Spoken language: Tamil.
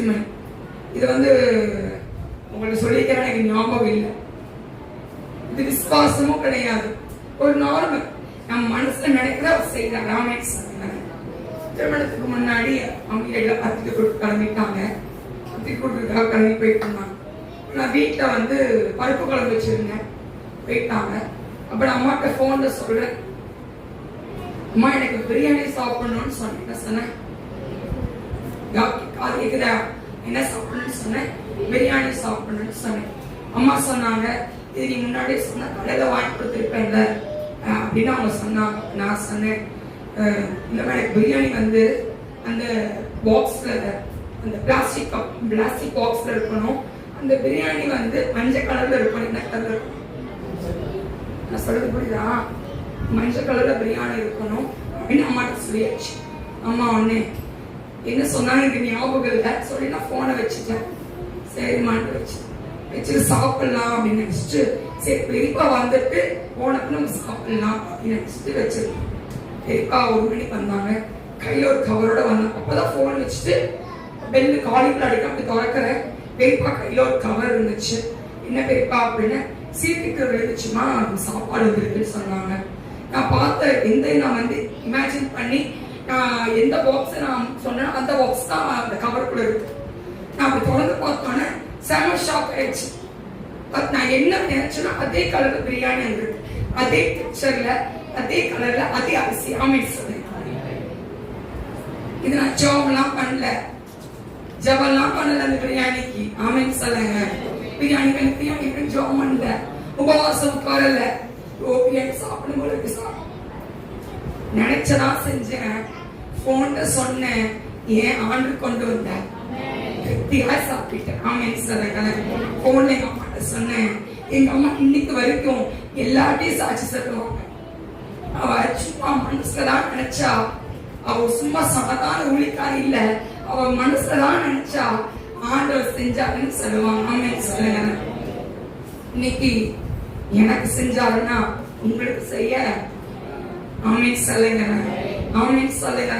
டெஸ்டிமனி. இது உங்களுக்கு சொல்லிக்கிறேன், எனக்கு ஞாபகம் இல்லை. இது விசுவாசமும் கிடையாது, ஒரு நார்மல் நம்ம மனசுல நினைக்கிற அவர் செய்யறாங்க. ராமேஷ் திருமணத்துக்கு முன்னாடி அவங்க எல்லாம் பத்திரிக்கை கொடுத்து கிளம்பிட்டாங்க. பத்திரிக்கை கொடுத்துருக்காக கிளம்பி போயிட்டு இருந்தாங்க. நான் வீட்டில் பருப்பு குழம்பு வச்சிருந்தேன், போயிட்டாங்க. அப்புறம் அம்மாட்ட போன்ல சொல்றேன், அம்மா எனக்கு பிரியாணி சாப்பிடணும்னு சொன்னேன். காது கேக்குதா, என்ன சாப்பிடணும்னு சொன்னேன், பிரியாணி சாப்பிடணும்னு சொன்னேன். அம்மா சொன்னாங்க, இது நீ முன்னாடியே சொன்ன கடையில வாங்கி கொடுத்துருப்பேன்ல அப்படின்னு அவங்க சொன்னாங்க. நான் சொன்னேன், இந்த மாதிரி பிரியாணி அந்த பாக்ஸ்ல, அந்த பிளாஸ்டிக் பாக்ஸ்ல இருக்கணும். அந்த பிரியாணி மஞ்சள் கலர்ல இருக்கணும். என்ன கலர் நான் சொல்றது புரியுதா? மஞ்சள் கலர்ல பிரியாணி இருக்கணும் அப்படின்னு அம்மாட்ட சொல்லியாச்சு. அம்மா ஒண்ணு என்ன சொன்னாங்க எனக்கு ஞாபகம் இல்லை சொல்லி நான் போனை வச்சுட்டேன். சரிமான்னு வச்சுட்டு சாப்பிடலாம் அப்படின்னு நினைச்சிட்டு, சரி பெரியப்பா போனப்ப நம்ம சாப்பிடலாம் அப்படின்னு நினைச்சிட்டு வச்சிருக்கோம். பெரியப்பா 1 மணிக்கு வந்தாங்க, கையில ஒரு கவரோட வந்தாங்க. அப்பதான் போன் வச்சுட்டு பெல்லு காலிக்குள்ள அடிக்க அப்படி திறக்கிறேன். பெரியப்பா கையில ஒரு கவர் இருந்துச்சு. என்ன பெரியப்பா அப்படின்னு, சீட்டுக்கு எழுதிச்சுமா சாப்பாடு வந்துருக்குன்னு சொன்னாங்க. நான் பார்த்த நான் இமேஜின் பண்ணி நான் எந்த பாக்ஸ் நான் சொன்னேன் அந்த பாக்ஸ் தான் அந்த கவருக்குள்ள இருக்கு. நான் அப்படி தொடர்ந்து பார்த்தோன்னே செம ஷாக் ஆயிடுச்சு. நான் என்ன நினைச்சேன்னா அதே கலர்ல பிரியாணி இருக்கு, அதே பிக்சர்ல, அதே கலர்ல, அதே அரிசி. ஆமேன் சொல்லுங்க. இது நான் ஜோபெல்லாம் பண்ணல, ஜபெல்லாம் பண்ணல அந்த பிரியாணிக்கு. ஆமேன் சொல்லுங்க. பிரியாணி ஜோம் பண்ணல, உபவாசம் உட்காரல, பிரியாணி சாப்பிடும் போது நினைச்சதான் செஞ்சேன். போன்ல சொன்னேன், ஏன் ஆண்டு கொண்டு வந்தேன், திருப்தியா சாப்பிட்டேன். ஆமேன் சொல்லுங்க. போன்ல எங்க அம்மாட்ட சொன்னேன். எங்க அம்மா இன்னைக்கு வரைக்கும் எல்லாத்தையும் சாட்சி சொல்லுவாங்க. அவ சும்மா மனசுலதான் நினைச்சா, அவ சும்மா சமதான ஊழிக்காரி இல்ல, அவ மனசுலதான் நினைச்சா ஆண்டவர் செஞ்சாருன்னு சொல்லுவாங்க. ஆமேன் சொல்லுங்க. இன்னைக்கு எனக்கு செஞ்சாருன்னா உங்களுக்கு செய்ய. ஆமேன் சொல்லுங்க. ஆமேன் சொல்லுங்க.